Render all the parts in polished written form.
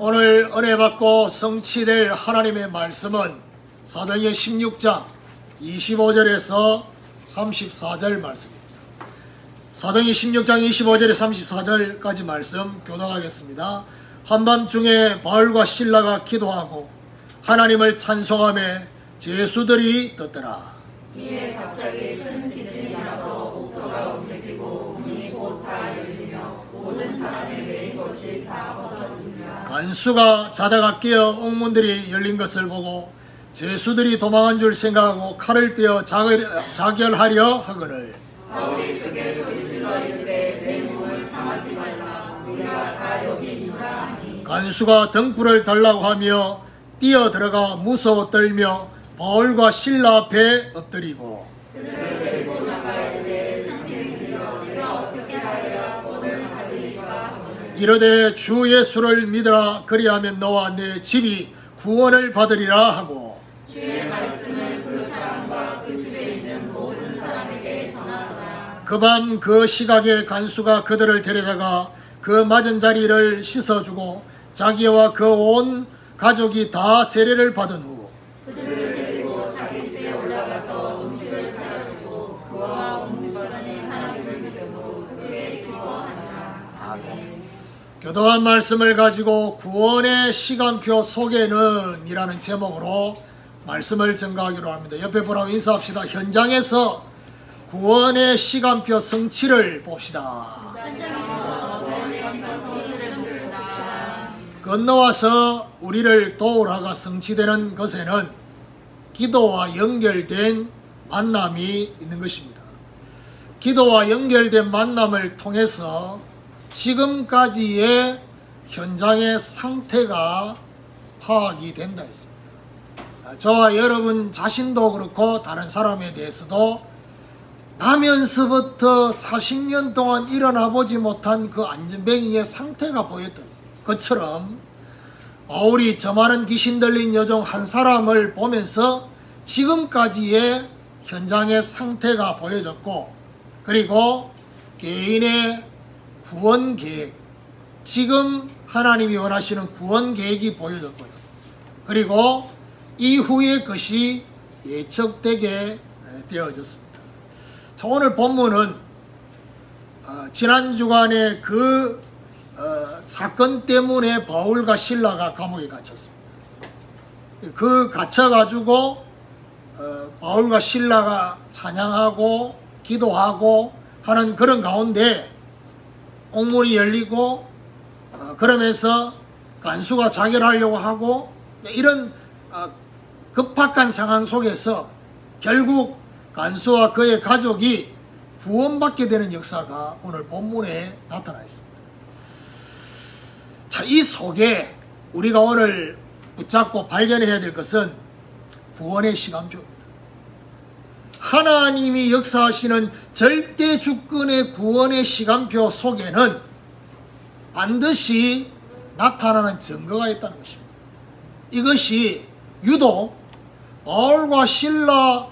오늘 은혜 받고 성취될 하나님의 말씀은 사도행전 16장 25절에서 34절 말씀입니다. 사도행전 16장 25절에 34절까지 말씀 교독하겠습니다. 한밤중에 바울과 실라가 기도하고 하나님을 찬송하며 제수들이 떴더라. 이에 갑자기 큰 지진이 나서 옥토가 움직이고 문이 곧 다 열리며 모든 사람의 매인 것이 다 벗어지니라. 간수가 자다가 깨어 옥문들이 열린 것을 보고 제수들이 도망한 줄 생각하고 칼을 빼어 자결하려 하거늘 바울이 크게 소리질러 이르되 내 몸을 상하지 말라. 우리가 다 여기 있노라 하니 간수가 등불을 달라고 하며 뛰어 들어가 무서워 떨며 바울과 실라 앞에 엎드리고 그들을 데리고 나가야 되되 선생님이여 내가 어떻게 하여야 구원을 받으리까 하거늘 이르되 주 예수를 믿으라. 그리하면 너와 내 집이 구원을 받으리라 하고 주의 말씀을 그 사람과 그 집에 있는 모든 사람에게 전하더라. 그 밤 그 시각에 간수가 그들을 데려다가 그 맞은 자리를 씻어주고 자기와 그 온 가족이 다 세례를 받은 후 그들을 데리고 자기 집에 올라가서 음식을 차려주고 그와 온 집안이 하나님을 믿음으로 크게 기뻐하니라. 아멘. 교독한 말씀을 가지고 구원의 시간표 속에는 이라는 제목으로 말씀을 전가하기로 합니다. 옆에 보라고 인사합시다. 현장에서 구원의 시간표 성취를 봅시다. 건너와서 우리를 도우라가 성취되는 것에는 기도와 연결된 만남이 있는 것입니다. 기도와 연결된 만남을 통해서 지금까지의 현장의 상태가 파악이 된다 했습니다. 저와 여러분 자신도 그렇고 다른 사람에 대해서도 나면서부터 40년 동안 일어나 보지 못한 그 안전뱅이의 상태가 보였던 것처럼 바울이 저 많은 귀신 들린 여종 한 사람을 보면서 지금까지의 현장의 상태가 보여졌고, 그리고 개인의 구원 계획, 지금 하나님이 원하시는 구원 계획이 보여졌고요. 그리고 이후의 것이 예측되게 되어졌습니다. 자, 오늘 본문은 지난 주간에 그 사건 때문에 바울과 실라가 감옥에 갇혔습니다. 그 갇혀가지고 바울과 실라가 찬양하고 기도하고 하는 그런 가운데 옥문이 열리고 그러면서 간수가 자결하려고 하고 이런 급박한 상황 속에서 결국 간수와 그의 가족이 구원받게 되는 역사가 오늘 본문에 나타나 있습니다. 자, 이 속에 우리가 오늘 붙잡고 발견해야 될 것은 구원의 시간표입니다. 하나님이 역사하시는 절대 주권의 구원의 시간표 속에는 반드시 나타나는 증거가 있다는 것입니다. 이것이 유독 바울과 실라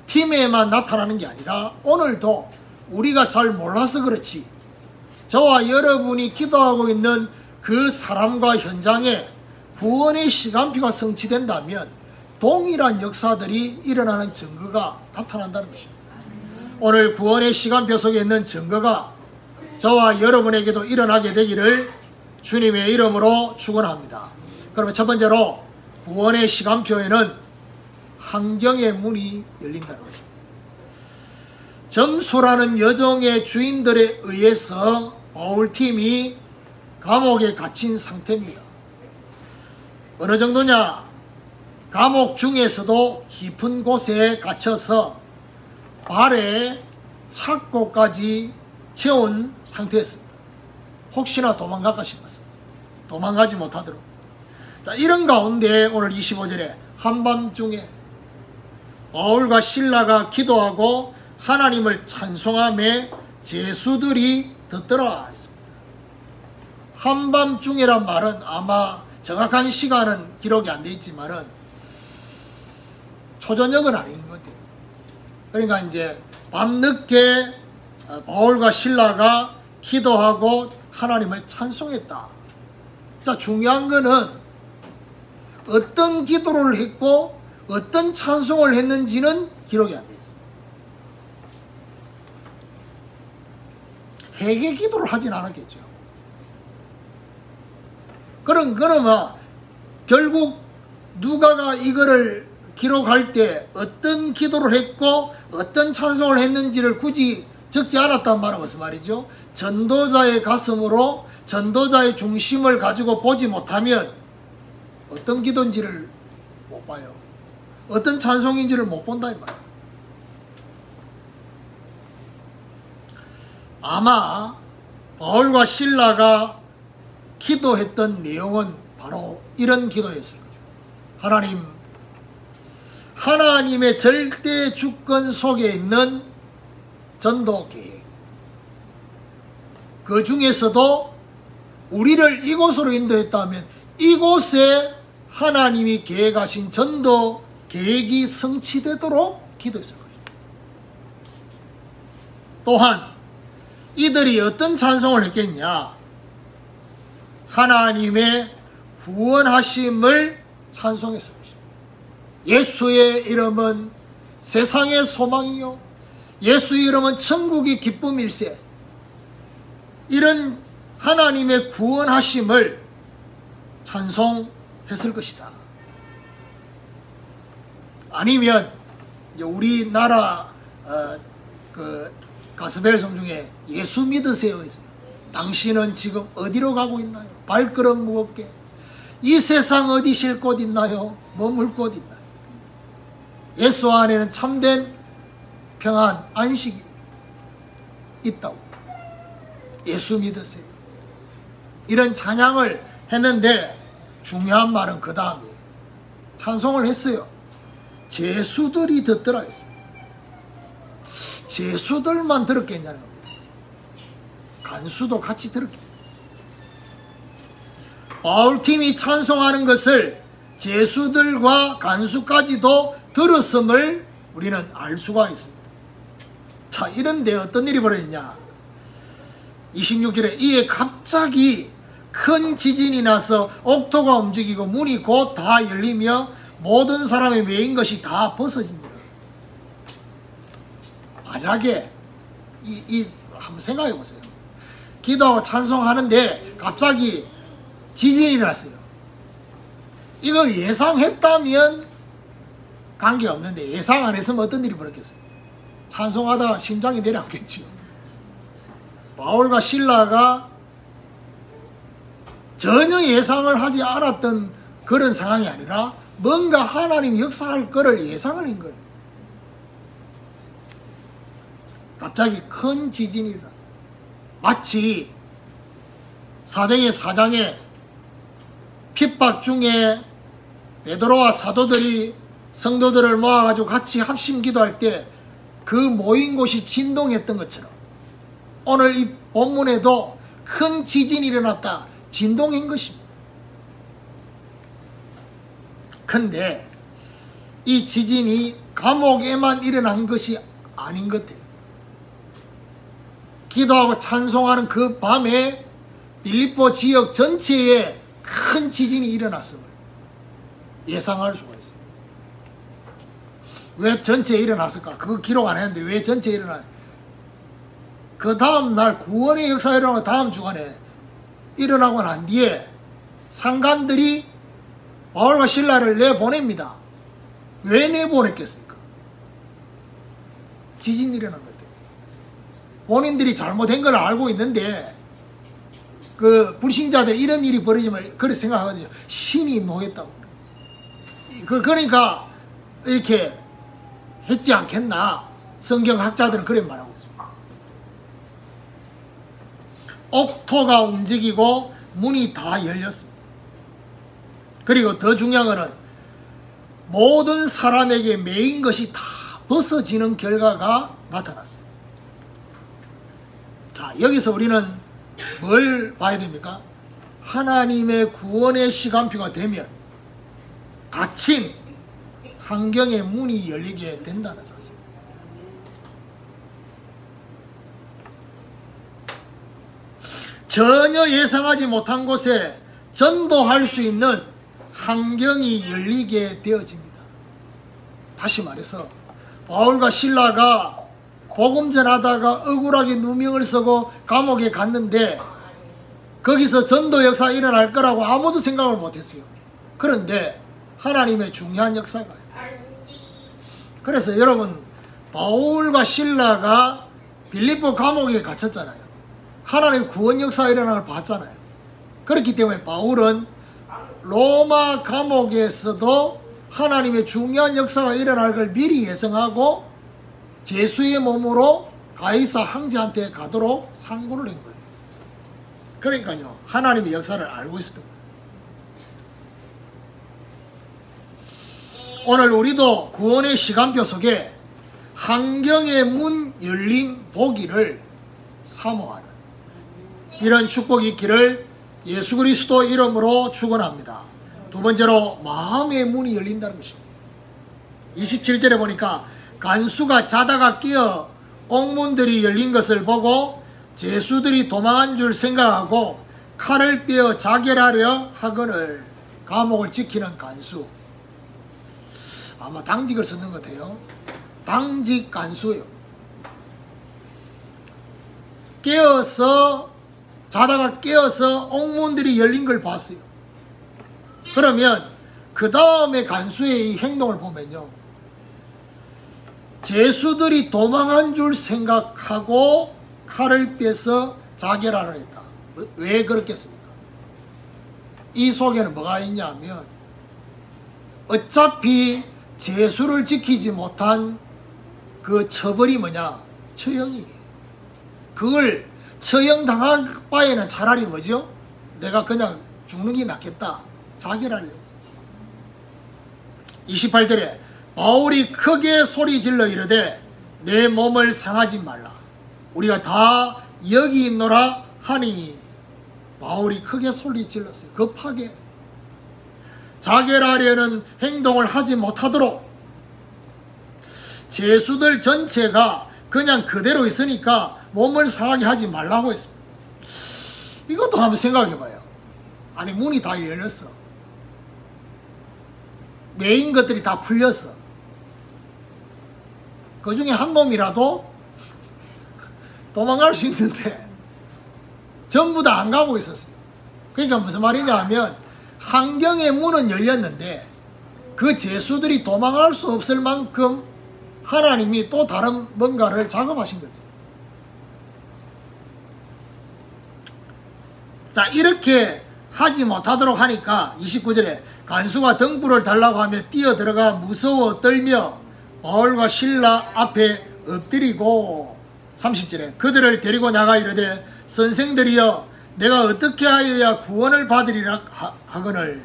팀에만 나타나는 게 아니라 오늘도 우리가 잘 몰라서 그렇지 저와 여러분이 기도하고 있는 그 사람과 현장에 구원의 시간표가 성취된다면 동일한 역사들이 일어나는 증거가 나타난다는 것입니다. 오늘 구원의 시간표 속에 있는 증거가 저와 여러분에게도 일어나게 되기를 주님의 이름으로 축원합니다. 그러면 첫 번째로 구원의 시간표에는 환경의 문이 열린다는 것입니다. 점수라는 여정의 주인들에 의해서 바울팀이 감옥에 갇힌 상태입니다. 어느 정도냐? 감옥 중에서도 깊은 곳에 갇혀서 발에 착고까지 채운 상태였습니다. 혹시나 도망갈까 싶었어요. 도망가지 못하도록. 자, 이런 가운데 오늘 25절에 한밤중에 바울과 실라가 기도하고 하나님을 찬송하며 제수들이 듣더라 했습니다. 한밤중이란 말은 아마 정확한 시간은 기록이 안 돼 있지만은 초저녁은 아닌 것 같아요. 그러니까 이제 밤늦게 바울과 실라가 기도하고 하나님을 찬송했다. 자, 중요한 거는 어떤 기도를 했고 어떤 찬송을 했는지는 기록이 안 돼 있어요. 회개 기도를 하진 않았겠죠. 그러면 결국 누가가 이거를 기록할 때 어떤 기도를 했고 어떤 찬송을 했는지를 굳이 적지 않았단 말은 무슨 말이죠? 전도자의 가슴으로 전도자의 중심을 가지고 보지 못하면 어떤 기도인지를 못 봐요. 어떤 찬송인지를 못 본다 이 말이에요. 아마 바울과 실라가 기도했던 내용은 바로 이런 기도였을 거예요. 하나님의 절대 주권 속에 있는 전도 계획, 그 중에서도 우리를 이곳으로 인도했다면 이곳에 하나님이 계획하신 전도 계획이 성취되도록 기도했을 거예요. 또한 이들이 어떤 찬송을 했겠냐? 하나님의 구원하심을 찬송했을 것입니다. 예수의 이름은 세상의 소망이요, 예수의 이름은 천국의 기쁨일세. 이런 하나님의 구원하심을 찬송했을 것이다. 아니면 이제 우리나라 그 가스펠 송 중에 예수 믿으세요 있어요. 당신은 지금 어디로 가고 있나요? 발걸음 무겁게. 이 세상 어디 쉴 곳 있나요? 머물 곳 있나요? 예수 안에는 참된 평안, 안식이 있다고. 예수 믿으세요. 이런 찬양을 했는데 중요한 말은 그 다음에 찬송을 했어요. 제수들이 듣더라 했습니다. 제수들만 들었겠냐는 겁니다. 간수도 같이 들었겠죠. 바울팀이 찬송하는 것을 제수들과 간수까지도 들었음을 우리는 알 수가 있습니다. 자, 이런데 어떤 일이 벌어졌냐? 26절에 이에 갑자기 큰 지진이 나서 옥토가 움직이고 문이 곧 다 열리며 모든 사람의 매인 것이 다 벗어집니다. 만약에 한번 생각해 보세요. 기도하고 찬송하는데 갑자기 지진이 났어요. 이거 예상했다면 관계없는데 예상 안 했으면 어떤 일이 벌었겠어요? 찬송하다가 심장이 내려앉겠죠. 바울과 실라가 전혀 예상을 하지 않았던 그런 상황이 아니라 뭔가 하나님이 역사할 거를 예상을 한 거예요. 갑자기 큰 지진이 일어나. 마치 사도행전 4장에 핍박 중에 베드로와 사도들이 성도들을 모아가지고 같이 합심 기도할 때 그 모인 곳이 진동했던 것처럼 오늘 이 본문에도 큰 지진이 일어났다. 진동한 것입니다. 근데 이 지진이 감옥에만 일어난 것이 아닌 것 같아요. 기도하고 찬송하는 그 밤에 빌립보 지역 전체에 큰 지진이 일어났음을 예상할 수가 있어요. 왜 전체에 일어났을까? 그거 기록 안 했는데 왜 전체에 일어났을까? 그 다음 날 구원의 역사가 일어나고 다음 주간에 일어나고 난 뒤에 상관들이 바울과 실라를 내보냅니다. 왜 내보냈겠습니까? 지진이 일어난 것 같아요. 본인들이 잘못한 걸 알고 있는데 그 불신자들 이런 일이 벌어지면 그렇게 생각하거든요. 신이 노했다고. 그러니까 이렇게 했지 않겠나. 성경학자들은 그렇게 말하고 있습니다. 옥토가 움직이고 문이 다 열렸습니다. 그리고 더 중요한 것은 모든 사람에게 매인 것이 다 벗어지는 결과가 나타났습니다. 자, 여기서 우리는 뭘 봐야 됩니까? 하나님의 구원의 시간표가 되면 닫힌 환경의 문이 열리게 된다는 사실. 전혀 예상하지 못한 곳에 전도할 수 있는 환경이 열리게 되어집니다. 다시 말해서 바울과 실라가 복음 전하다가 억울하게 누명을 쓰고 감옥에 갔는데 거기서 전도 역사가 일어날 거라고 아무도 생각을 못했어요. 그런데 하나님의 중요한 역사가. 그래서 여러분, 바울과 실라가 빌립보 감옥에 갇혔잖아요. 하나님 구원 역사가 일어나는 걸 봤잖아요. 그렇기 때문에 바울은 로마 감옥에서도 하나님의 중요한 역사가 일어날 걸 미리 예상하고 제수의 몸으로 가이사 황제한테 가도록 상고를 한 거예요. 그러니까요, 하나님의 역사를 알고 있었던 거예요. 오늘 우리도 구원의 시간표 속에 환경의 문 열림 보기를 사모하는 이런 축복이 있기를 예수 그리스도 이름으로 축원합니다. 두 번째로 마음의 문이 열린다는 것입니다. 27절에 보니까 간수가 자다가 깨어 옥문들이 열린 것을 보고 제수들이 도망한 줄 생각하고 칼을 빼어 자결하려 하거늘. 감옥을 지키는 간수. 아마 당직을 쓰는 것 같아요. 당직 간수요. 자다가 깨어서 옥문들이 열린 걸 봤어요. 그러면 그 다음에 간수의 이 행동을 보면요, 제수들이 도망한 줄 생각하고 칼을 빼서 자결하려 했다. 왜 그렇겠습니까? 이 속에는 뭐가 있냐면 어차피 제수를 지키지 못한 그 처벌이 뭐냐? 처형이에요. 그걸 처형당할 바에는 차라리 뭐죠? 내가 그냥 죽는 게 낫겠다. 자결하려고. 28절에 바울이 크게 소리 질러 이르되 내 몸을 상하지 말라. 우리가 다 여기 있노라 하니. 바울이 크게 소리 질렀어요. 급하게. 자결하려는 행동을 하지 못하도록. 제수들 전체가 그냥 그대로 있으니까 몸을 상하게 하지 말라고 했습니다. 이것도 한번 생각해 봐요. 아니, 문이 다 열렸어. 메인 것들이 다 풀렸어. 그 중에 한 놈이라도 도망갈 수 있는데 전부 다 안 가고 있었어요. 그러니까 무슨 말이냐 하면 환경의 문은 열렸는데 그 제수들이 도망갈 수 없을 만큼 하나님이 또 다른 뭔가를 작업하신 거죠. 자, 이렇게 하지 못하도록 하니까 29절에 간수가 등불을 달라고 하며 뛰어들어가 무서워 떨며 바울과 실라 앞에 엎드리고 30절에 그들을 데리고 나가 이르되 선생들이여 내가 어떻게 하여야 구원을 받으리라 하거늘.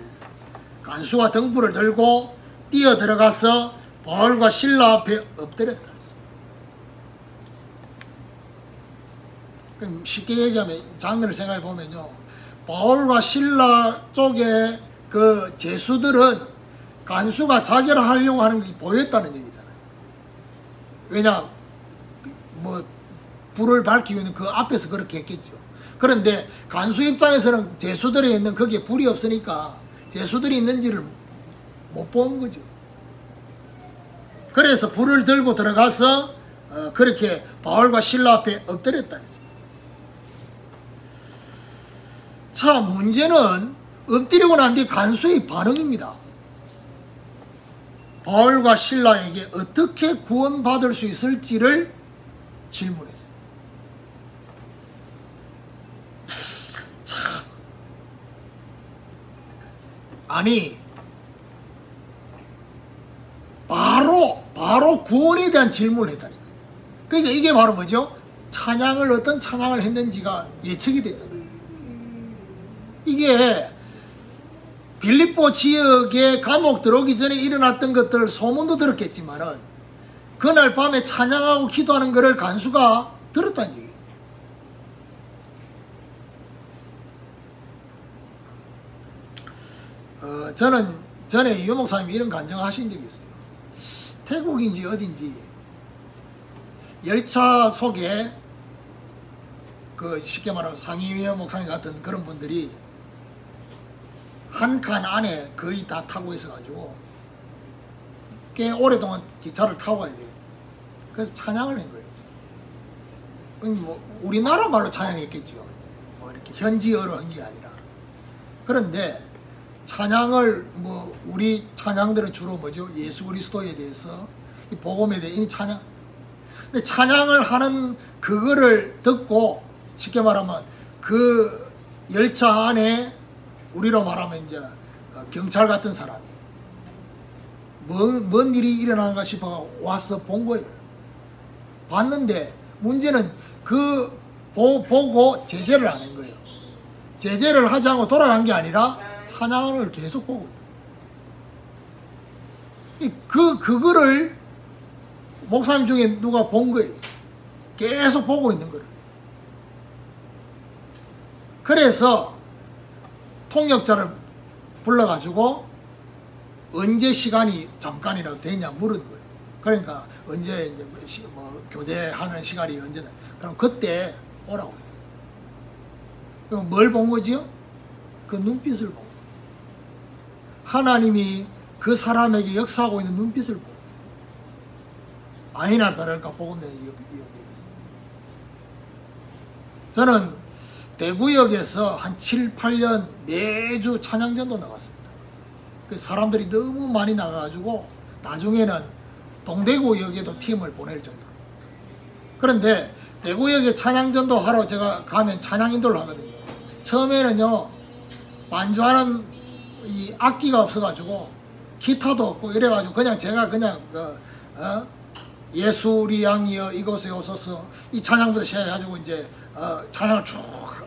간수가 등불을 들고 뛰어들어가서 바울과 실라 앞에 엎드렸다. 그럼 쉽게 얘기하면 장면을 생각해 보면요, 바울과 실라 쪽에 그 제수들은 간수가 자결하려고 하는 게 보였다는 얘기잖아요. 왜냐, 뭐 불을 밝히고 있는 그 앞에서 그렇게 했겠죠. 그런데 간수 입장에서는 제수들이 있는 거기에 불이 없으니까 제수들이 있는지를 못 본 거죠. 그래서 불을 들고 들어가서 그렇게 바울과 실라 앞에 엎드렸다 했습니다. 자, 문제는 엎드리고 난 뒤 간수의 반응입니다. 바울과 실라에게 어떻게 구원받을 수 있을지를 질문했어요. 참, 아니, 바로 구원에 대한 질문을 했다니까. 그러니까 이게 바로 뭐죠? 어떤 찬양을 했는지가 예측이 돼요. 이게 빌립보 지역에 감옥 들어오기 전에 일어났던 것들 소문도 들었겠지만은 그날 밤에 찬양하고 기도하는 것을 간수가 들었다는 얘기예요. 저는 전에 유 목사님이 이런 간증을 하신 적이 있어요. 태국인지 어딘지 열차 속에 그 쉽게 말하면 상임위원 목사님 같은 그런 분들이 한 칸 안에 거의 다 타고 있어가지고 꽤 오랫동안 기차를 타고 가야 돼요. 그래서 찬양을 한 거예요. 뭐 우리나라 말로 찬양했겠죠. 뭐 이렇게 현지어로 한 게 아니라. 그런데 찬양을 뭐 우리 찬양들은 주로 뭐죠? 예수 그리스도에 대해서 이 복음에 대해 이 찬양. 근데 찬양을 하는 그거를 듣고 쉽게 말하면 그 열차 안에 우리로 말하면 이제 경찰 같은 사람이 뭔 일이 일어나는가 싶어 와서 본 거예요. 봤는데 문제는 그 보고 제재를 안 한 거예요. 제재를 하지 않고 돌아간 게 아니라 찬양을 계속 보고 있어요. 그거를 목사님 중에 누가 본 거예요. 계속 보고 있는 거를. 그래서 통역자를 불러가지고 언제 시간이 잠깐이라도 되냐 물은 거예요. 그러니까 언제 이제 뭐 교대하는 시간이 언제나. 그럼 그때 오라고 해요. 그럼 뭘 본 거지요? 그 눈빛을 보고. 하나님이 그 사람에게 역사하고 있는 눈빛을 보고. 아니나 다를까 복음에 이용되었어요. 저는 대구역에서 한 7, 8년 매주 찬양전도 나갔습니다. 그 사람들이 너무 많이 나가가지고 나중에는 동대구역에도 팀을 보낼 정도로. 그런데 대구역에 찬양전도 하러 제가 가면 찬양 인도를 하거든요. 처음에는요 반주하는 이 악기가 없어가지고 기타도 없고 이래가지고 그냥 제가 그냥 예수 우리 양이여 이곳에 오소서 이 찬양부터 시작해가지고 이제 찬양을 쭉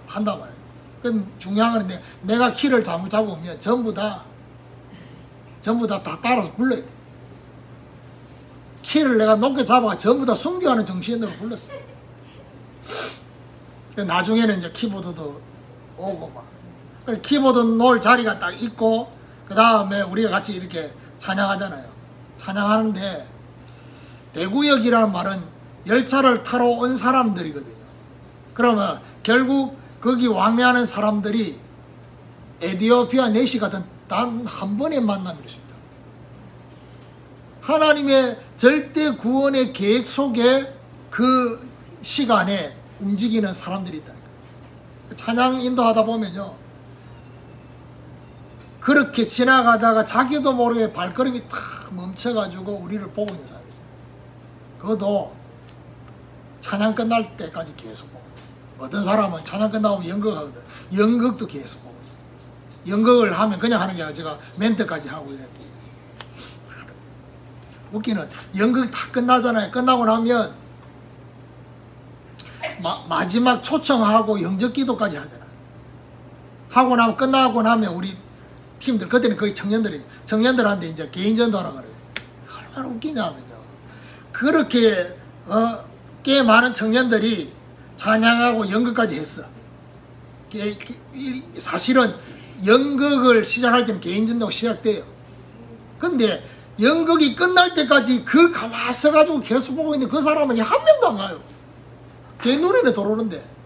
한단 말이에요. 그럼 중요한 건 내가 키를 잘못 잡으면 전부 다 따라서 불러야 돼. 키를 내가 높게 잡아가 전부 다 순교하는 정신으로 불렀어요. 나중에는 이제 키보드도 오고 막. 키보드 놓을 자리가 딱 있고 그 다음에 우리가 같이 이렇게 찬양하잖아요. 찬양하는데 대구역이라는 말은 열차를 타러 온 사람들이거든요. 그러면 결국 거기 왕래하는 사람들이 에티오피아 내시 같은 단 한 번의 만남일 수 있다. 하나님의 절대 구원의 계획 속에 그 시간에 움직이는 사람들이 있다니까. 찬양 인도하다 보면요 그렇게 지나가다가 자기도 모르게 발걸음이 탁 멈춰가지고 우리를 보고 있는 사람이 있어요. 그것도 찬양 끝날 때까지 계속 보고 있어요. 어떤 사람은 찬양 끝나면 연극하거든. 연극도 계속 보고 있어요. 연극을 하면 그냥 하는 게 아니라 제가 멘트까지 하고 이렇게. 웃기는 연극 다 끝나잖아요. 끝나고 나면 마지막 초청하고 영접기도까지 하잖아요. 하고 나면 끝나고 나면 우리 팀들 그때는 거의 청년들한테 이제 개인전도 하라 그래요. 얼마나 웃기냐면요. 그렇게 꽤 많은 청년들이 찬양하고 연극까지 했어. 사실은 연극을 시작할 때는 개인전도가 시작돼요. 근데 연극이 끝날 때까지 그 가만히 서가지고 계속 보고 있는 그 사람은 한 명도 안 가요. 제 눈에는 들어오는데.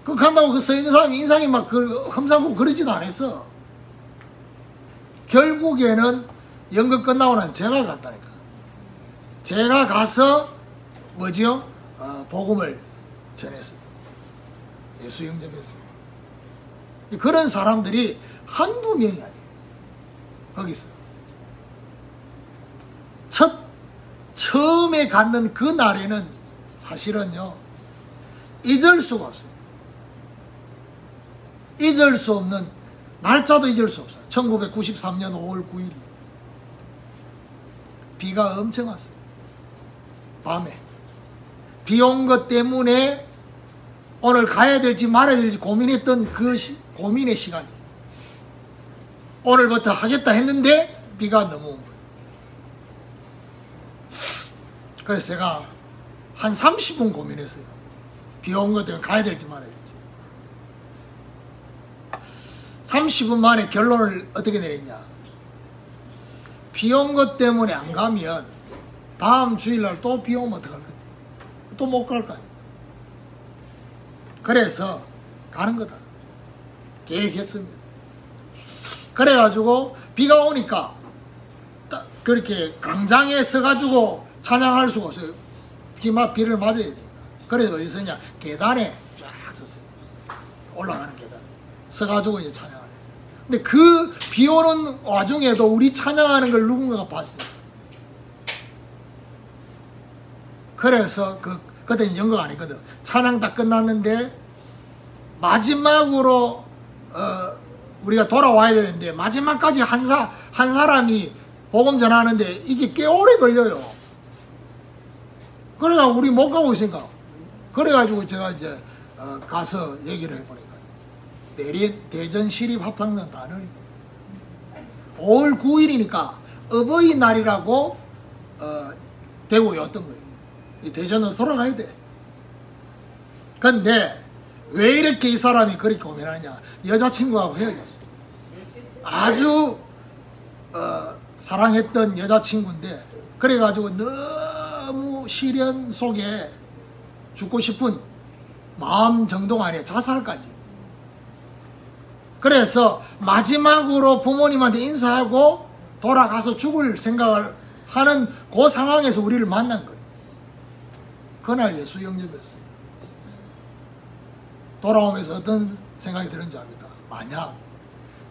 그 간다고 그 서 있는 사람이 인상이 막 험상궂고 그러지도 않았어. 결국에는 연극 끝나고 난 제가 갔다니까. 제가 가서 뭐지요? 복음을 전했어요. 예수 영접했어요. 그런 사람들이 한두 명이 아니에요. 거기서. 처음에 갔는 그 날에는 사실은요, 잊을 수가 없어요. 잊을 수 없는, 날짜도 잊을 수 없어요. 1993년 5월 9일이에요. 비가 엄청 왔어요. 밤에. 비 온 것 때문에 오늘 가야 될지 말아야 될지 고민했던 그 고민의 시간이. 오늘부터 하겠다 했는데 비가 너무 온 거예요. 그래서 제가 한 30분 고민했어요. 비 온 것 때문에 가야 될지 말아야 될지. 30분 만에 결론을 어떻게 내렸냐. 비 온 것 때문에 안 가면 다음 주일날 또 비 오면 어떡할 거냐. 또 못 갈 거 아니에요. 그래서 가는 거다. 계획했습니다. 그래가지고 비가 오니까 그렇게 강장에 서가지고 찬양할 수가 없어요. 비를 맞아야 돼요. 그래서 어디 서냐? 계단에 쫙 섰어요. 올라가는 계단. 서가지고 이제 찬양을 해요. 근데 그 비 오는 와중에도 우리 찬양하는 걸 누군가가 봤어요. 그래서 그때는 연극 아니거든. 찬양 다 끝났는데 마지막으로 우리가 돌아와야 되는데 마지막까지 한 사람이 복음 전하는데 이게 꽤 오래 걸려요. 그래가 우리 못 가고 있으니까 그래가지고 제가 이제 가서 얘기를 해보니까 대전시립합창단 단원이 5월 9일이니까 어버이날이라고 대구에 왔던 거예요. 대전으로 돌아가야 돼. 근데 왜 이렇게 이 사람이 그렇게 고민하냐? 여자친구하고 헤어졌어. 아주 사랑했던 여자친구인데 그래가지고 너무 시련 속에 죽고 싶은 마음 정도가 아니라 자살까지. 그래서 마지막으로 부모님한테 인사하고 돌아가서 죽을 생각을 하는 그 상황에서 우리를 만난 거예요. 그날 예수 영접했어요. 돌아오면서 어떤 생각이 드는지 압니까? 만약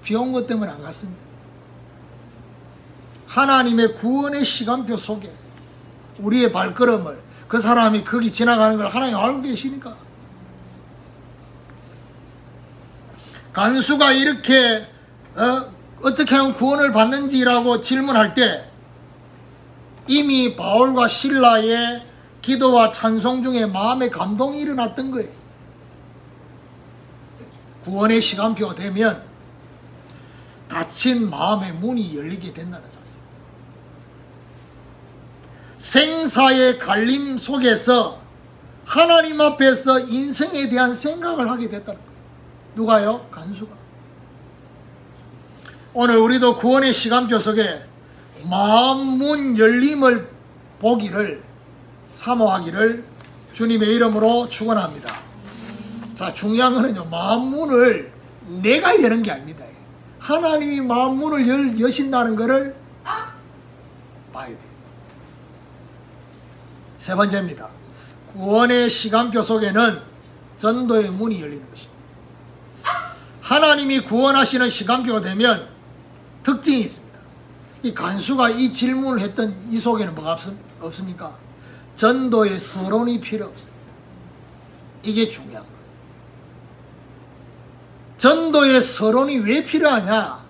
비 온 것 때문에 안 갔습니다. 하나님의 구원의 시간표 속에 우리의 발걸음을 그 사람이 거기 지나가는 걸 하나님 알고 계시니까. 간수가 이렇게 어떻게 하면 구원을 받는지라고 질문할 때 이미 바울과 실라의 기도와 찬송 중에 마음의 감동이 일어났던 거예요. 구원의 시간표가 되면 닫힌 마음의 문이 열리게 된다는 사실. 생사의 갈림 속에서 하나님 앞에서 인생에 대한 생각을 하게 됐다는 거예요. 누가요? 간수가. 오늘 우리도 구원의 시간표 속에 마음 문 열림을 보기를 사모하기를 주님의 이름으로 축원합니다. 자, 중요한 거는요, 마음 문을 내가 여는 게 아닙니다. 하나님이 마음 문을 여신다는 것을 봐야 돼요. 세 번째입니다. 구원의 시간표 속에는 전도의 문이 열리는 것입니다. 하나님이 구원하시는 시간표가 되면 특징이 있습니다. 이 간수가 이 질문을 했던 이 속에는 뭐가 없습니까? 전도의 서론이 필요 없어요. 이게 중요한 거예요. 전도의 서론이 왜 필요하냐?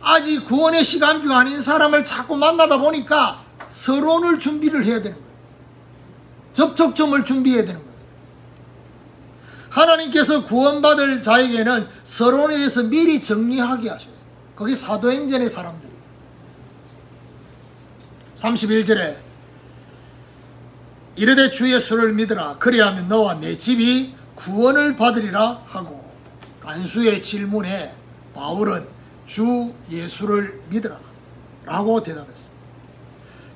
아직 구원의 시간표가 아닌 사람을 자꾸 만나다 보니까 서론을 준비를 해야 되는 거예요. 접촉점을 준비해야 되는 거예요. 하나님께서 구원받을 자에게는 서론에 대해서 미리 정리하게 하셨어요. 거기 사도행전의 사람들이에요. 31절에 이르되 주 예수를 믿으라 그리하면 너와 내 집이 구원을 받으리라 하고, 간수의 질문에 바울은 주 예수를 믿으라 라고 대답했습니다.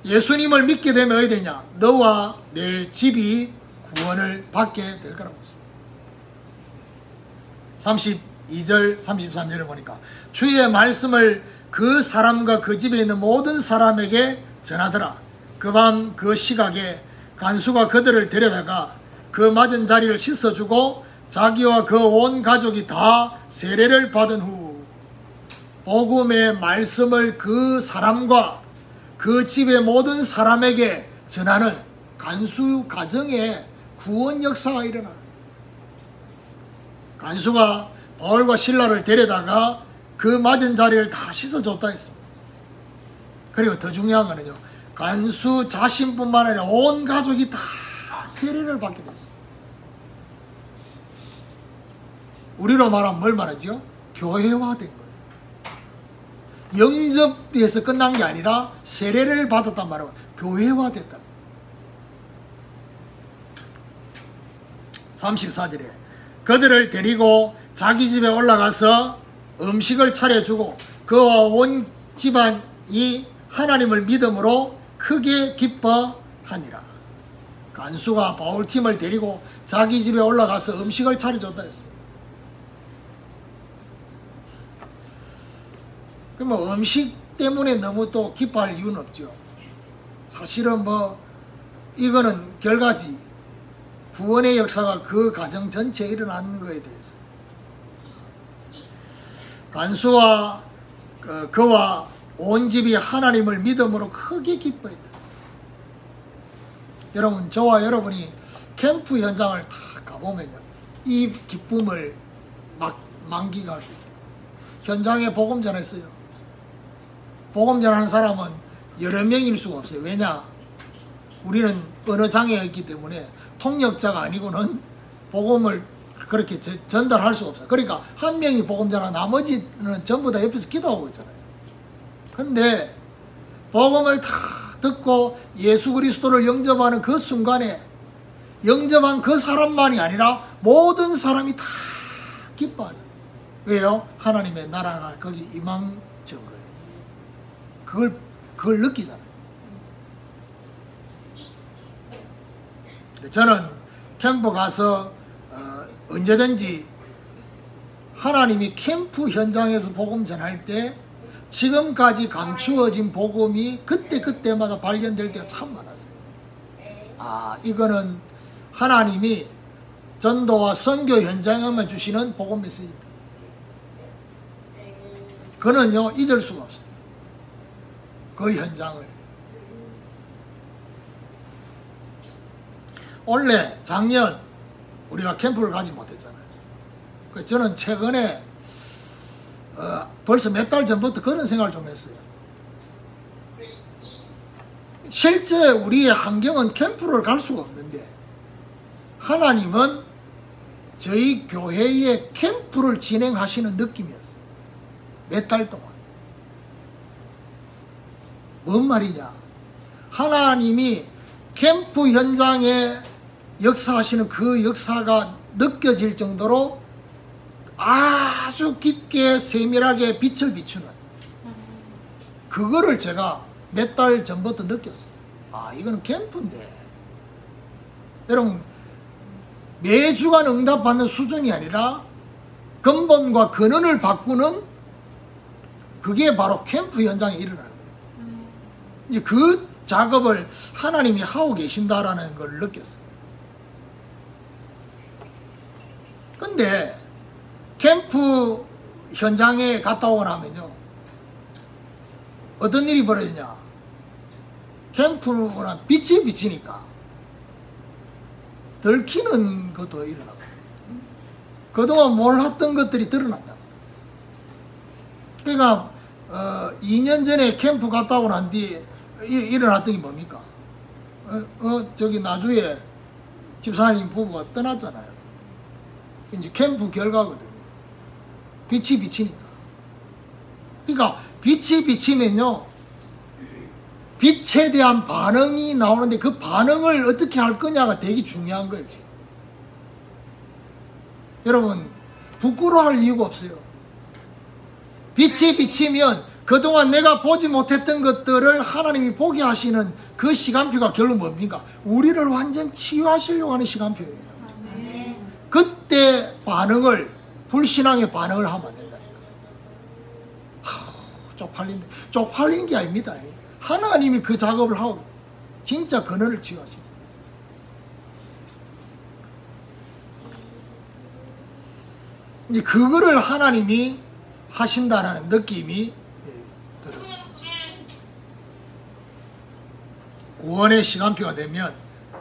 예수님을 믿게 되면 어디 되냐? 너와 내 집이 구원을 받게 될 거라고 했습니다. 32절 33절을 보니까 주의 말씀을 그 사람과 그 집에 있는 모든 사람에게 전하더라. 그 밤 그 시각에 간수가 그들을 데려다가 그 맞은 자리를 씻어주고 자기와 그 온 가족이 다 세례를 받은 후 복음의 말씀을 그 사람과 그 집의 모든 사람에게 전하는 간수 가정에 구원 역사가 일어나는, 간수가 바울과 실라를 데려다가 그 맞은 자리를 다 씻어줬다 했습니다. 그리고 더 중요한 거는요, 간수 자신뿐만 아니라 온 가족이 다 세례를 받게 됐어요. 우리로 말하면 뭘 말하죠? 교회화된 거예요. 영접에서 끝난 게 아니라 세례를 받았단 말이에요. 교회화됐다. 34절에 그들을 데리고 자기 집에 올라가서 음식을 차려주고 그와 온 집안이 하나님을 믿음으로 크게 기뻐하니라. 간수가 바울팀을 데리고 자기 집에 올라가서 음식을 차려줬다 했습니다. 그러면 음식 때문에 너무 또 기뻐할 이유는 없죠. 사실은 뭐 이거는 결과지 구원의 역사가 그 가정 전체에 일어나는 것에 대해서 간수와 그와 온 집이 하나님을 믿음으로 크게 기뻐했다. 여러분, 저와 여러분이 캠프 현장을 다 가보면요, 이 기쁨을 막 만끽할 수 있어요. 현장에 복음 전했어요. 복음 전하는 사람은 여러 명일 수가 없어요. 왜냐? 우리는 언어 장애가 있기 때문에 통역자가 아니고는 복음을 그렇게 전달할 수가 없어요. 그러니까 한 명이 복음 전하고 나머지는 전부 다 옆에서 기도하고 있잖아요. 근데 복음을 다 듣고 예수 그리스도를 영접하는 그 순간에 영접한 그 사람만이 아니라 모든 사람이 다 기뻐하는. 왜요? 하나님의 나라가 거기 임한 증거예요. 그걸 느끼잖아요. 저는 캠프 가서 언제든지 하나님이 캠프 현장에서 복음 전할 때 지금까지 감추어진 복음이 그때마다 발견될 때가 참 많았어요. 아, 이거는 하나님이 전도와 선교 현장에만 주시는 복음 메시지다. 그는요, 잊을 수가 없어요. 그 현장을. 원래 작년 우리가 캠프를 가지 못했잖아요. 저는 최근에 벌써 몇 달 전부터 그런 생각을 좀 했어요. 실제 우리의 환경은 캠프를 갈 수가 없는데 하나님은 저희 교회에 캠프를 진행하시는 느낌이었어요. 몇 달 동안. 뭔 말이냐? 하나님이 캠프 현장에 역사하시는 그 역사가 느껴질 정도로 아주 깊게 세밀하게 빛을 비추는 그거를 제가 몇 달 전부터 느꼈어요. 아, 이거는 캠프인데. 여러분, 매주간 응답받는 수준이 아니라 근본과 근원을 바꾸는 그게 바로 캠프 현장에 일어나는 거예요. 이제 그 작업을 하나님이 하고 계신다라는 걸 느꼈어요. 근데 캠프 현장에 갔다 오고 나면요, 어떤 일이 벌어지냐? 캠프는 빛이 비치니까 들키는 것도 일어나고 그동안 몰랐던 것들이 드러난다. 그러니까 2년 전에 캠프 갔다 오고 난 뒤에 일어났던 게 뭡니까? 저기 나주에 집사님 부부가 떠났잖아요. 이제 캠프 결과거든요. 빛이 비치니까. 그러니까 빛이 비치면요, 빛에 대한 반응이 나오는데 그 반응을 어떻게 할 거냐가 되게 중요한 거예요. 지금. 여러분, 부끄러워할 이유가 없어요. 빛이 비치면 그동안 내가 보지 못했던 것들을 하나님이 보게 하시는 그 시간표가 결론 뭡니까? 우리를 완전 치유하시려고 하는 시간표예요. 그때 반응을, 불신앙의 반응을 하면 안 된다니까. 쪽팔린데. 쪽팔리는 게 아닙니다. 하나님이 그 작업을 하고 진짜 근원을 치유하시고. 이제 그거를 하나님이 하신다라는 느낌이 들었어요. 구원의 시간표가 되면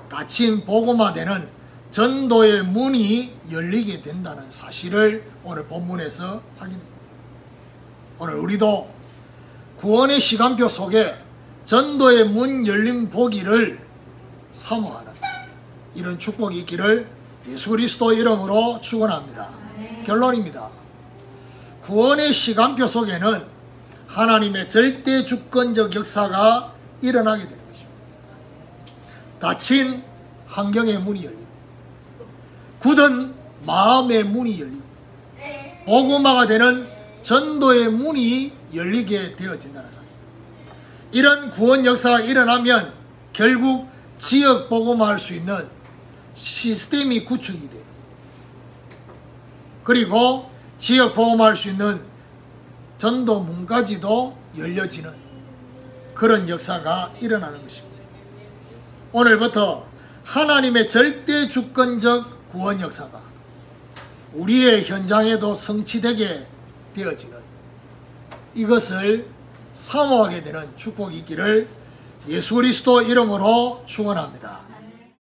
닫힌 복음화되는 전도의 문이 열리게 된다는 사실을 오늘 본문에서 확인해요. 오늘 우리도 구원의 시간표 속에 전도의 문 열림 보기를 사모하는 이런 축복이 있기를 예수 그리스도 이름으로 축원합니다. 결론입니다. 구원의 시간표 속에는 하나님의 절대 주권적 역사가 일어나게 되는 것입니다. 닫힌 환경의 문이 열리고 굳은 마음의 문이 열리고 복음화가 되는 전도의 문이 열리게 되어진다는 사실. 이런 구원 역사가 일어나면 결국 지역 복음화할 수 있는 시스템이 구축이 돼요. 그리고 지역 복음화할 수 있는 전도 문까지도 열려지는 그런 역사가 일어나는 것입니다. 오늘부터 하나님의 절대 주권적 구원 역사가 우리의 현장에도 성취되게 되어지는 이것을 사모하게 되는 축복이 있기를 예수 그리스도 이름으로 축원합니다.